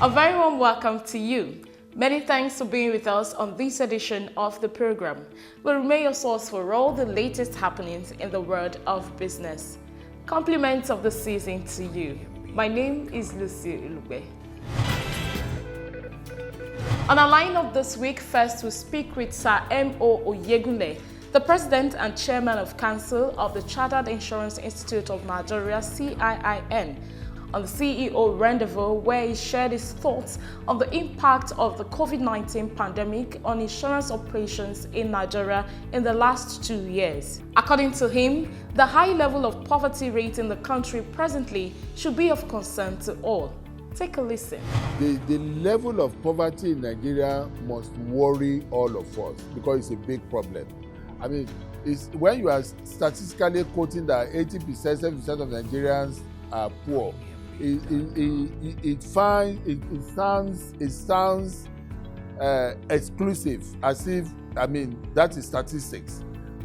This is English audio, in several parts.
A very warm welcome to you. Many thanks for being with us on this edition of the program. We'll remain your source for all the latest happenings in the world of business. Compliments of the season to you. My name is Lucy Ulugbe. On our lineup this week, first we speak with Sir M.O. Oyegule, the President and Chairman of Council of the Chartered Insurance Institute of Nigeria, CIIN, on the CEO Rendezvous, where he shared his thoughts on the impact of the COVID-19 pandemic on insurance operations in Nigeria in the last 2 years. According to him, the high level of poverty rate in the country presently should be of concern to all. Take a listen. The level of poverty in Nigeria must worry all of us because it's a big problem. I mean, it's when you are statistically quoting that 80%, 70% of Nigerians are poor, it sounds exclusive, as if, I mean, that is statistics.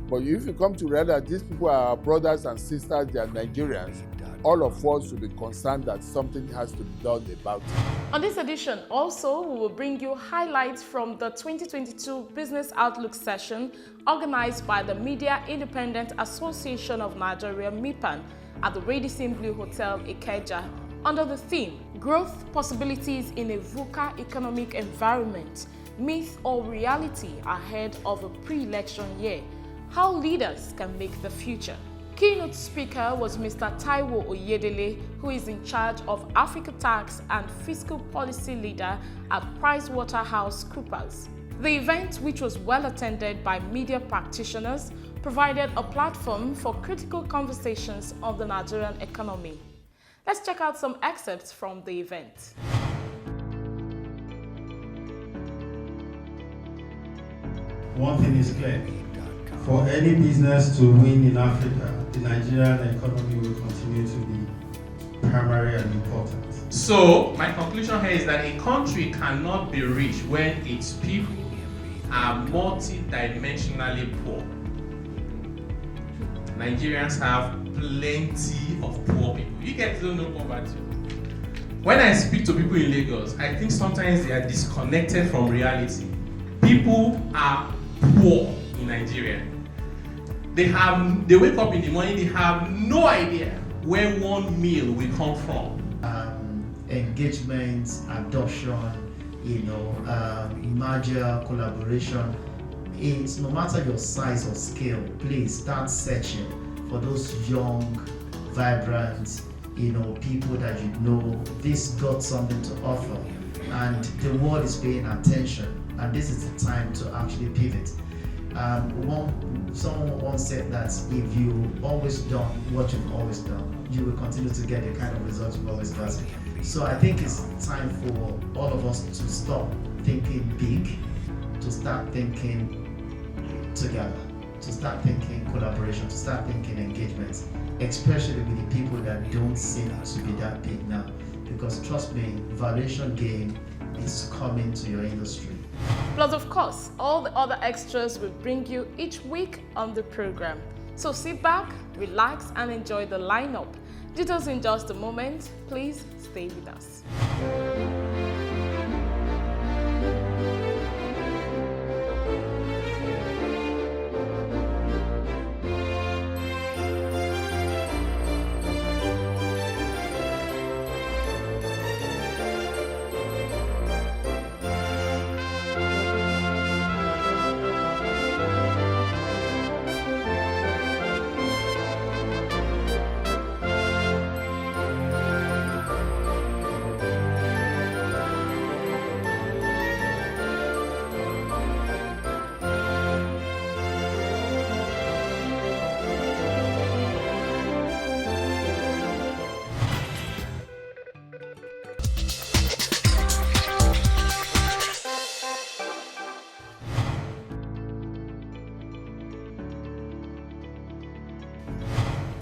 But if you come to realize these people are our brothers and sisters, they are Nigerians, all of us should be concerned that something has to be done about it. On this edition, also, we will bring you highlights from the 2022 Business Outlook session organized by the Media Independent Association of Nigeria, MIPAN, at the Radisson Blu Hotel, Ikeja, under the theme, Growth Possibilities in a Vuca Economic Environment, Myth or Reality Ahead of a Pre-Election Year, How Leaders Can Make the Future. Keynote speaker was Mr. Taiwo Oyedele, who is in charge of Africa Tax and Fiscal Policy Leader at PricewaterhouseCoopers. The event, which was well attended by media practitioners, provided a platform for critical conversations on the Nigerian economy. Let's check out some excerpts from the event. One thing is clear. For any business to win in Africa, the Nigerian economy will continue to be primary and important. So, my conclusion here is that a country cannot be rich when its people are multi-dimensionally poor. Nigerians have plenty of poor people. You guys don't know poverty. When I speak to people in Lagos, I think sometimes they are disconnected from reality. People are poor in Nigeria. They wake up in the morning, they have no idea where one meal will come from. Engagement, adoption, merger, collaboration. It's no matter your size or scale, please start searching for those young, vibrant, people that this got something to offer, and the world is paying attention, and this is the time to actually pivot. Someone once said that if you've always done what you've always done, you will continue to get the kind of results you've always gotten. So I think it's time for all of us to stop thinking big, to start thinking together, to start thinking collaboration, to start thinking engagement, especially with the people that don't seem to be that big now. Because trust me, valuation game is coming to your industry. Plus, of course, all the other extras will bring you each week on the program. So sit back, relax, and enjoy the lineup. Details in just a moment. Please stay with us.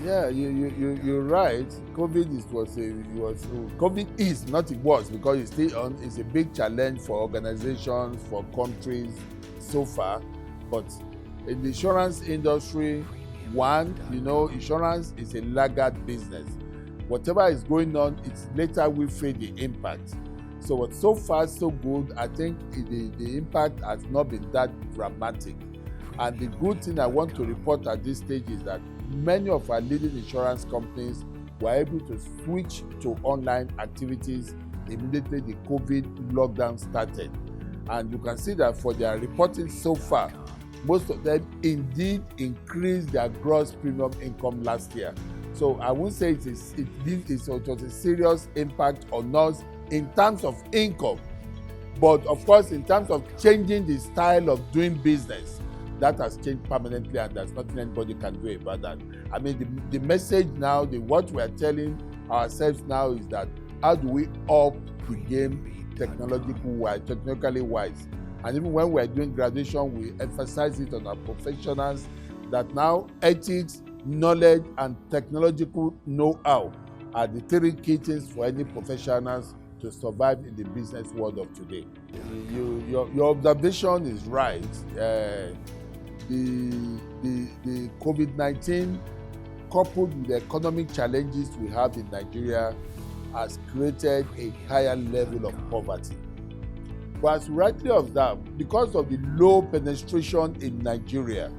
Yeah, you're right. COVID is not it was, because it's still on. It's a big challenge for organizations, for countries so far. But in the insurance industry, insurance is a laggard business. Whatever is going on, it's later we feel the impact. So so far so good. I think the impact has not been that dramatic. And the good thing I want to report at this stage is that many of our leading insurance companies were able to switch to online activities immediately the COVID lockdown started. And you can see that for their reporting so far, most of them indeed increased their gross premium income last year. So I won't say it was a serious impact on us in terms of income, but of course in terms of changing the style of doing business, that has changed permanently, and there's nothing anybody can do about that. I mean, the message now, what we are telling ourselves now is that how do we up the game technically wise? And even when we are doing graduation, we emphasize it on our professionals that now ethics, knowledge, and technological know-how are the three key things for any professionals to survive in the business world of today. Your observation is right. The COVID-19, coupled with the economic challenges we have in Nigeria, has created a higher level of poverty. But as rightly observed, because of the low penetration in Nigeria,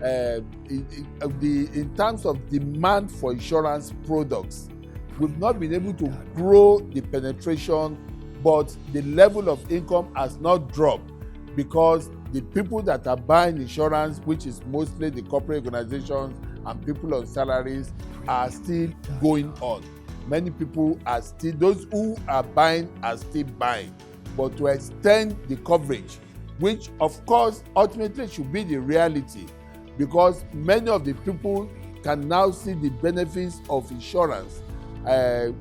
in terms of demand for insurance products, we've not been able to grow the penetration, but the level of income has not dropped because the people that are buying insurance, which is mostly the corporate organizations and people on salaries, are still going on. Many people are still, those who are buying are still buying. But to extend the coverage, which of course ultimately should be the reality, because many of the people can now see the benefits of insurance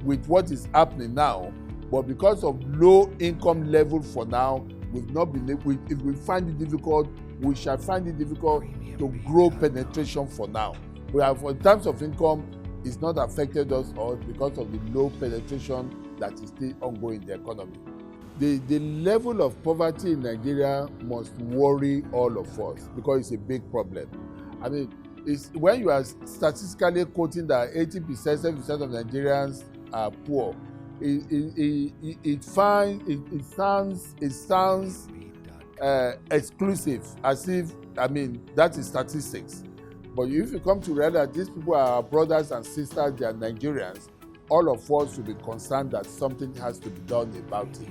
with what is happening now, but because of low income level for now, we've not been able, if we find it difficult, we shall find it difficult to grow penetration for now. We have, in terms of income, it's not affected us all because of the low penetration that is still ongoing in the economy. The level of poverty in Nigeria must worry all of us because it's a big problem. I mean, it's when you are statistically quoting that 80%, 70% of Nigerians are poor, it sounds exclusive, as if, I mean, that is statistics. But if you come to realize these people are our brothers and sisters, they are Nigerians, all of us should be concerned that something has to be done about it.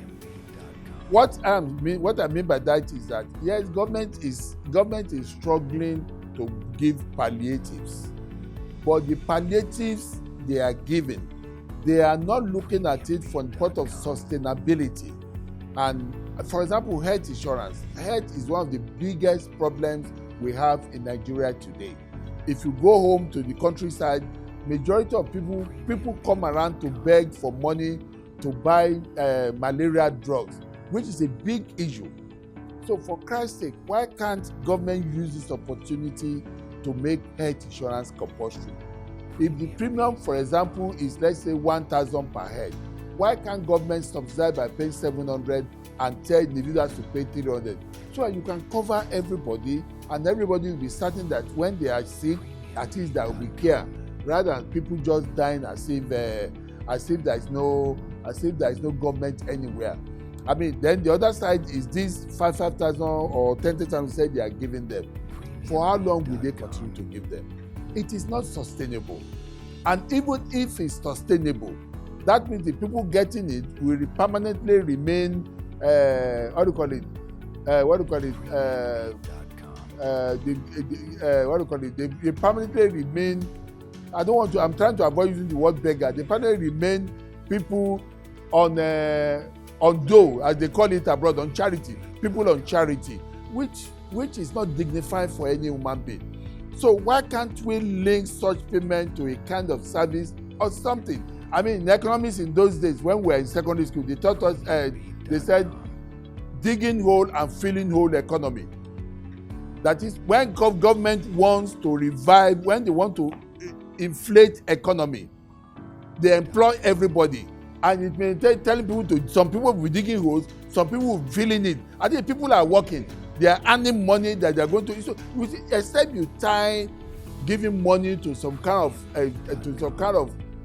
What I mean by that is that, yes, government is struggling to give palliatives, but the palliatives they are giving, they are not looking at it from the point of sustainability. And for example, health insurance. Health is one of the biggest problems we have in Nigeria today. If you go home to the countryside, majority of people come around to beg for money to buy malaria drugs, which is a big issue. So for Christ's sake, why can't government use this opportunity to make health insurance compulsory? If the premium, for example, is let's say 1,000 per head, why can't government subsidize by paying 700 and tell individuals to pay 300? So that you can cover everybody, and everybody will be certain that when they are sick, at least there will be care, rather than people just dying as if there is no government anywhere. I mean, then the other side is this 5,000 or 10,000 we said they are giving them. For how long will they continue to give them? It is not sustainable. And even if it's sustainable, that means the people getting it will permanently remain, they permanently remain, I'm trying to avoid using the word beggar, they permanently remain people on dole, as they call it abroad, on charity, people on charity, which is not dignified for any human being. So why can't we link such payment to a kind of service or something? I mean, in economics in those days, when we were in secondary school, they taught us, they said, digging hole and filling hole economy. That is, when government wants to revive, when they want to inflate economy, they employ everybody. And it may telling people to, some people will be digging holes, some people will be filling it. I think people are working, they are earning money that they are going to. So except you tie giving money to some kind of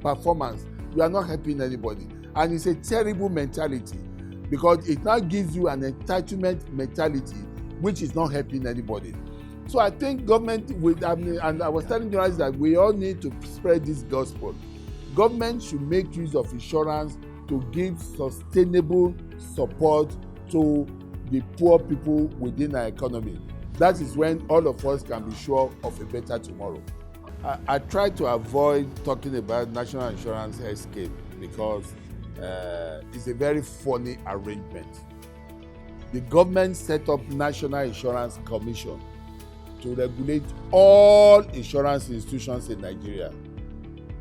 performance, you are not helping anybody. And it's a terrible mentality. because it now gives you an entitlement mentality, which is not helping anybody. So I think government and I was telling journalists that we all need to spread this gospel. Government should make use of insurance to give sustainable support to the poor people within our economy. That is when all of us can be sure of a better tomorrow. I try to avoid talking about national insurance health scheme because it's a very funny arrangement. The government set up National Insurance Commission to regulate all insurance institutions in Nigeria.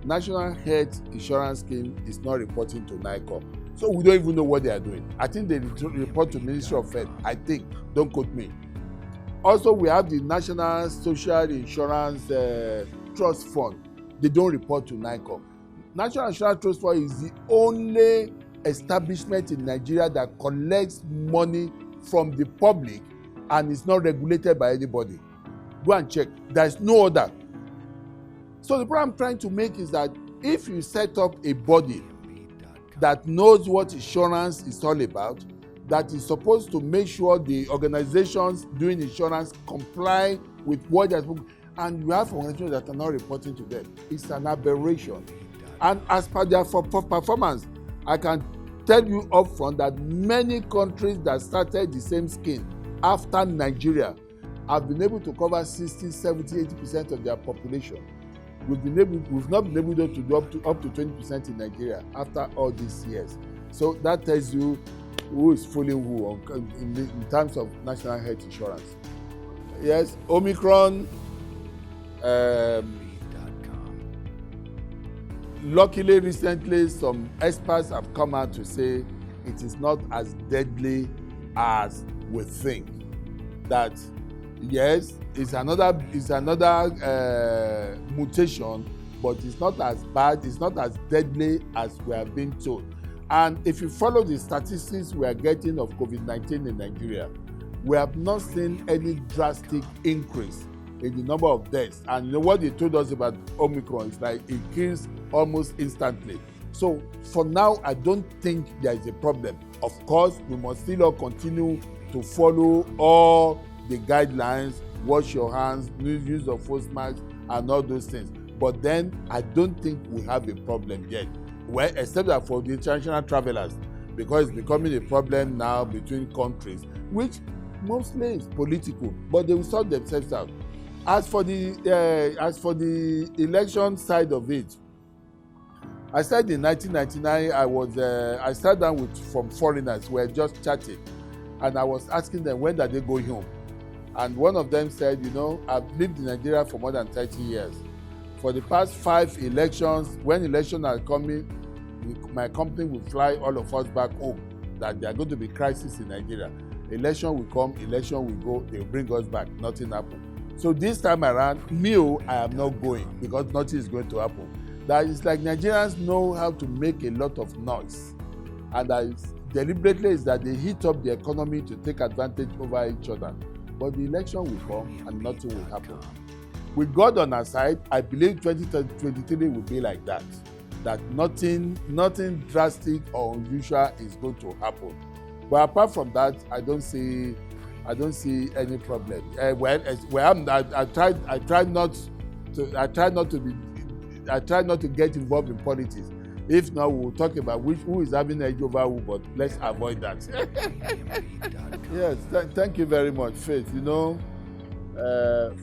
National Health Insurance Scheme is not reporting to NICOM. So we don't even know what they are doing. I think they report to Ministry of Health. I think, don't quote me. Also, we have the National Social Insurance Trust Fund. They don't report to NICOM. National Insurance Trust Fund is the only establishment in Nigeria that collects money from the public and is not regulated by anybody. Go and check. There is no other. So the point I'm trying to make is that if you set up a body that knows what insurance is all about, that is supposed to make sure the organizations doing insurance comply with what they're supposed to, and you have organizations that are not reporting to them, it's an aberration. And as per their performance, I can tell you upfront that many countries that started the same scheme after Nigeria have been able to cover 60, 70, 80% of their population. We've not been able to do up to 20% in Nigeria after all these years. So that tells you who is fooling who in terms of national health insurance. Yes, Omicron. Luckily, recently, some experts have come out to say it is not as deadly as we think. That yes, it's another mutation, but it's not as bad, it's not as deadly as we have been told. And if you follow the statistics we are getting of COVID-19 in Nigeria, we have not seen any drastic increase in the number of deaths. And you know what they told us about Omicron is like it kills almost instantly. So for now, I don't think there is a problem. Of course, we must still all continue to follow all the guidelines, wash your hands, use of face masks, and all those things. But then I don't think we have a problem yet. Well, except that for the international travelers, because it's becoming a problem now between countries, which mostly is political, but they will sort themselves out. As for the election side of it, I said in 1999 I sat down with some foreigners who were just chatting, and I was asking them when did they go home, and one of them said, I've lived in Nigeria for more than 30 years. For the past 5 elections, when elections are coming, my company will fly all of us back home. That there are going to be crisis in Nigeria. Election will come, election will go, they will bring us back. Nothing happened. So this time around, I am not going because nothing is going to happen. That is like Nigerians know how to make a lot of noise, and that is deliberately is that they heat up the economy to take advantage over each other. But the election will come and nothing will happen. With God on our side, I believe 2023 will be like that. That nothing drastic or unusual is going to happen. But apart from that, I don't see any problem. I try not to get involved in politics. If not, we'll talk about who is having edge over who, but let's avoid that. Yes, thank you very much, Faith.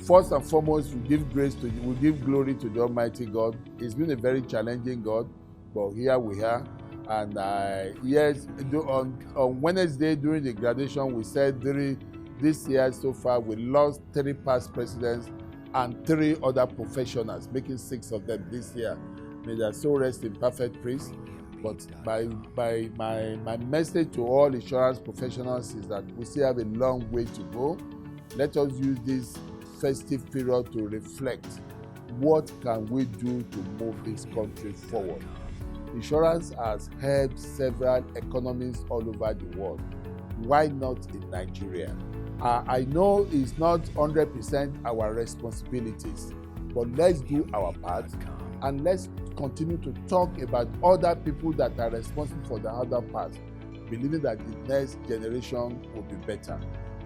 First and foremost, we give glory to the Almighty God. It's been a very challenging God, but here we are. And yes, on Wednesday during the graduation, we said this year so far we lost 3 past presidents and 3 other professionals, making 6 of them this year. May their soul rest in perfect peace. But my message to all insurance professionals is that we still have a long way to go. Let us use this festive period to reflect. What can we do to move this country forward? Insurance has helped several economies all over the world. Why not in Nigeria? I know it's not 100% our responsibilities, but let's do our part and let's continue to talk about other people that are responsible for the other part. believing that the next generation will be better.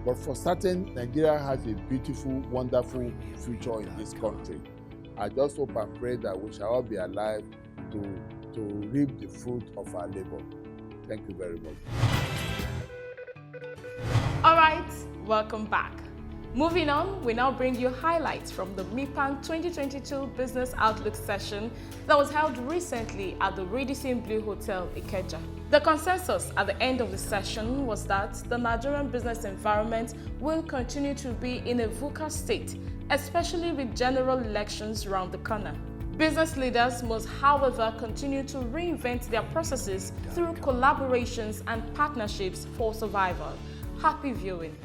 But for certain, Nigeria has a beautiful, wonderful future in this country. I just hope and pray that we shall all be alive to reap the fruit of our labor. Thank you very much. All right, welcome back. Moving on, we now bring you highlights from the mipan 2022 Business Outlook session that was held recently at the Radisson Blu Hotel, Ikeja. The consensus at the end of the session was that the Nigerian business environment will continue to be in a Vuca state, especially with general elections around the corner. Business leaders must, however, continue to reinvent their processes through collaborations and partnerships for survival. Happy viewing.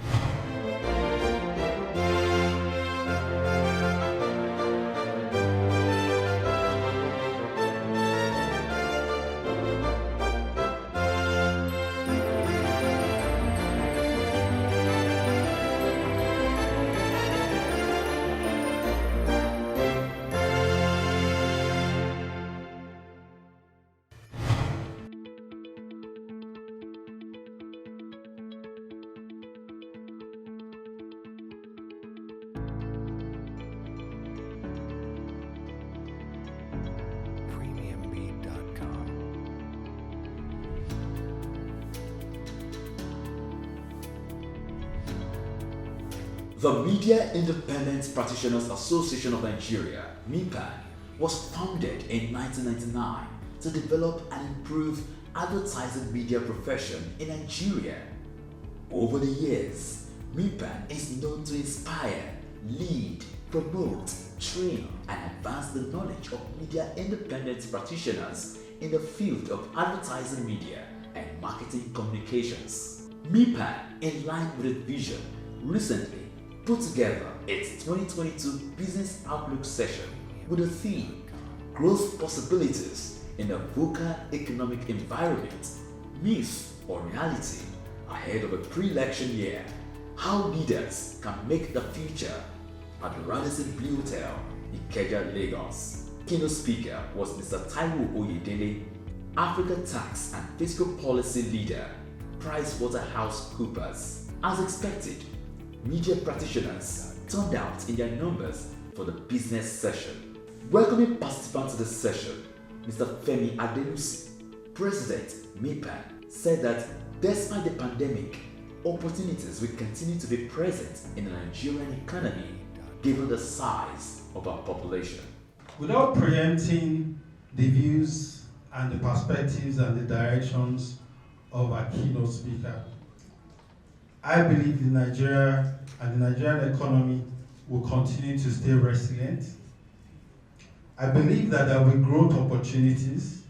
The Media Independent Practitioners Association of Nigeria, mipan, was founded in 1999 to develop and improve advertising media profession in Nigeria. Over the years, mipan is known to inspire, lead, promote, train, and advance the knowledge of media independent practitioners in the field of advertising media and marketing communications. mipan, in line with its vision, recently put together its 2022 Business Outlook session with the theme Growth Possibilities in a Vuca Economic Environment, Myth or Reality, ahead of a pre-election year. How leaders can make the future at the Radisson Blu Hotel, Ikeja, Lagos. Keynote speaker was Mr. Taiwo Oyedele, Africa Tax and Fiscal Policy Leader, PricewaterhouseCoopers. As expected, media practitioners turned out in their numbers for the business session. Welcoming participants to the session, Mr. Femi Adenusi, President mipan, said that despite the pandemic, opportunities will continue to be present in the Nigerian economy given the size of our population. Without preempting the views and the perspectives and the directions of our keynote speaker, I believe Nigeria and the Nigerian economy will continue to stay resilient. I believe that there will be growth opportunities.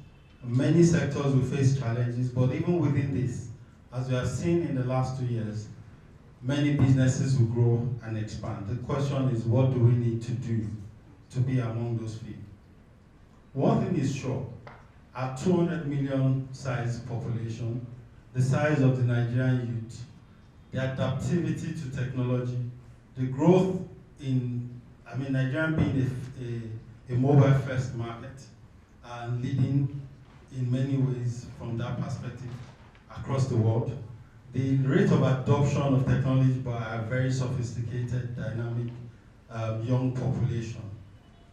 Many sectors will face challenges, but even within this, as we have seen in the last 2 years, many businesses will grow and expand. The question is, what do we need to do to be among those few? One thing is sure, our 200 million size population, the size of the Nigerian youth, the adaptivity to technology, the growth in, Nigeria being a mobile first market and leading in many ways from that perspective across the world. The rate of adoption of technology by a very sophisticated, dynamic, young population.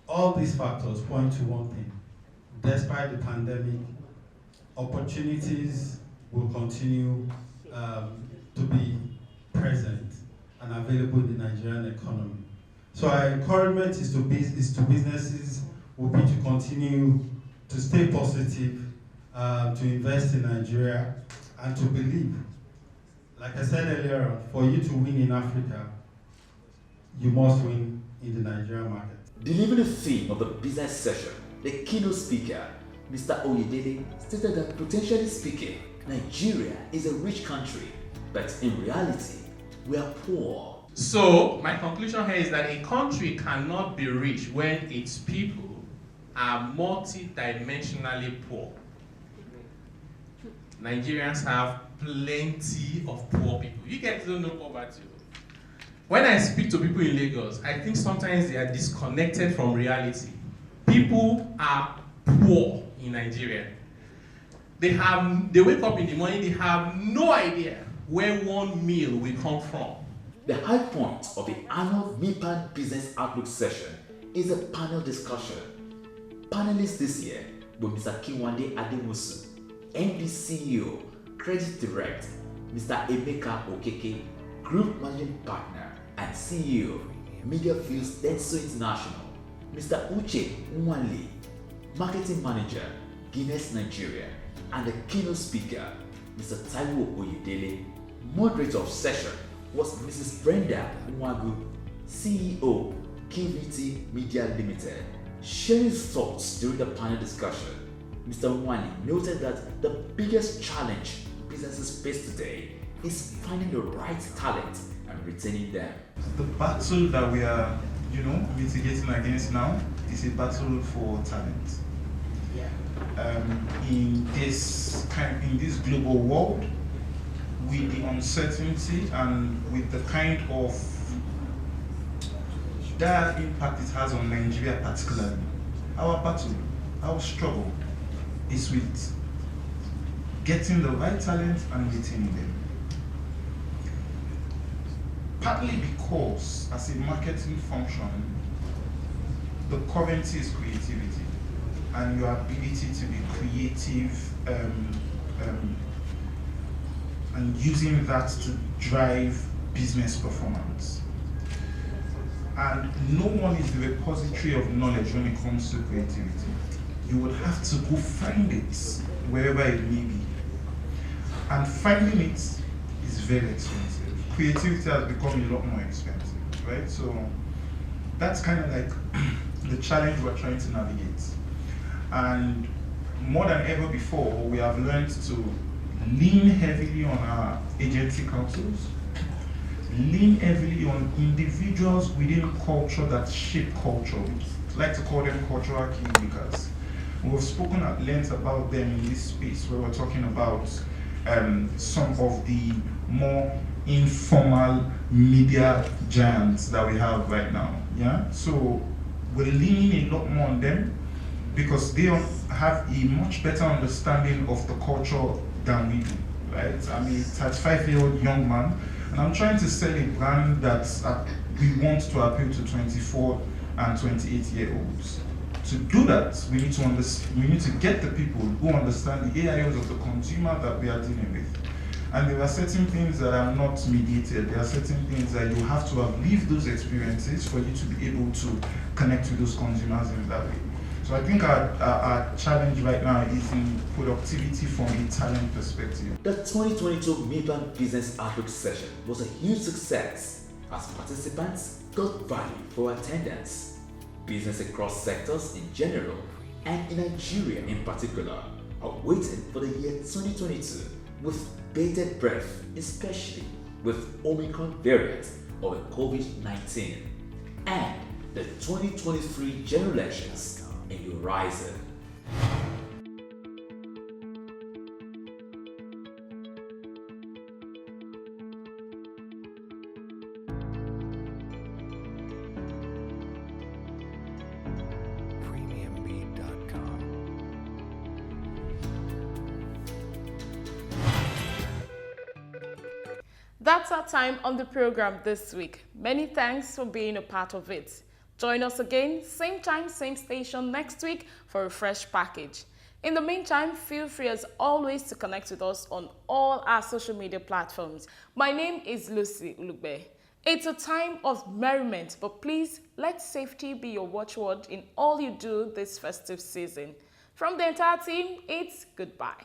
All these factors point to one thing. Despite the pandemic, opportunities will continue to be present and available in the Nigerian economy. So our encouragement is to businesses will be to continue to stay positive, to invest in Nigeria, and to believe. Like I said earlier, for you to win in Africa, you must win in the Nigerian market. Delivering the theme of the business session, the keynote speaker, Mr. Oyedele, stated that potentially speaking, Nigeria is a rich country, but in reality, we are poor. So, my conclusion here is that a country cannot be rich when its people are multi-dimensionally poor. Nigerians have plenty of poor people. You guys don't know poverty. When I speak to people in Lagos, I think sometimes they are disconnected from reality. People are poor in Nigeria. They wake up in the morning, they have no idea where one meal will come from. The high point of the annual mipan Business Outlook session is a panel discussion. Panelists this year were Mr. Kinwande Ademusu, MD CEO, Credit Direct, Mr. Emeka Okeke, Group Managing Partner and CEO, Media Fields Denso International, Mr. Uche Nwanle, Marketing Manager, Guinness Nigeria, and the keynote speaker, Mr. Taiwo Oyedele. Moderator of session was Mrs. Brenda Nwagu, CEO, KVT Media Limited. Sharing his thoughts during the panel discussion, Mr. Nwanle noted that the biggest challenge businesses face today is finding the right talent and retaining them. The battle that we are, mitigating against now is a battle for talent. In this global world, with the uncertainty and with the kind of dire impact it has on Nigeria particularly, our battle, our struggle is with getting the right talent and retaining them. Partly because, as a marketing function, the currency is creativity and your ability to be creative and using that to drive business performance. And no one is the repository of knowledge when it comes to creativity. You would have to go find it wherever it may be. And finding it is very expensive. Creativity has become a lot more expensive, right? So that's kind of like the challenge we're trying to navigate. And more than ever before, we have learned to lean heavily on our agency councils, lean heavily on individuals within culture that shape culture. We like to call them cultural kingmakers. We've spoken at length about them in this space where we're talking about some of the more informal media giants that we have right now. Yeah, so we're leaning a lot more on them because they have a much better understanding of the culture than we do, right? I'm a 35-year-old young man, and I'm trying to sell a brand that we want to appeal to 24 and 28-year-olds. To do that, we need to get the people who understand the AIOs of the consumer that we are dealing with. And there are certain things that are not mediated. There are certain things that you have to have lived those experiences for you to be able to connect with those consumers in that way. So I think our challenge right now is in productivity from a talent perspective. The 2022 mipan Business Outlook session was a huge success as participants got value for attendance. Business across sectors in general and in Nigeria in particular are waiting for the year 2022 with bated breath, especially with Omicron variant of COVID-19 and the 2023 general elections in the horizon. That's our time on the program this week. Many thanks for being a part of it. Join us again, same time, same station next week for a fresh package. In the meantime, feel free as always to connect with us on all our social media platforms. My name is Lucy Ulugbe. It's a time of merriment, but please let safety be your watchword in all you do this festive season. From the entire team, it's goodbye.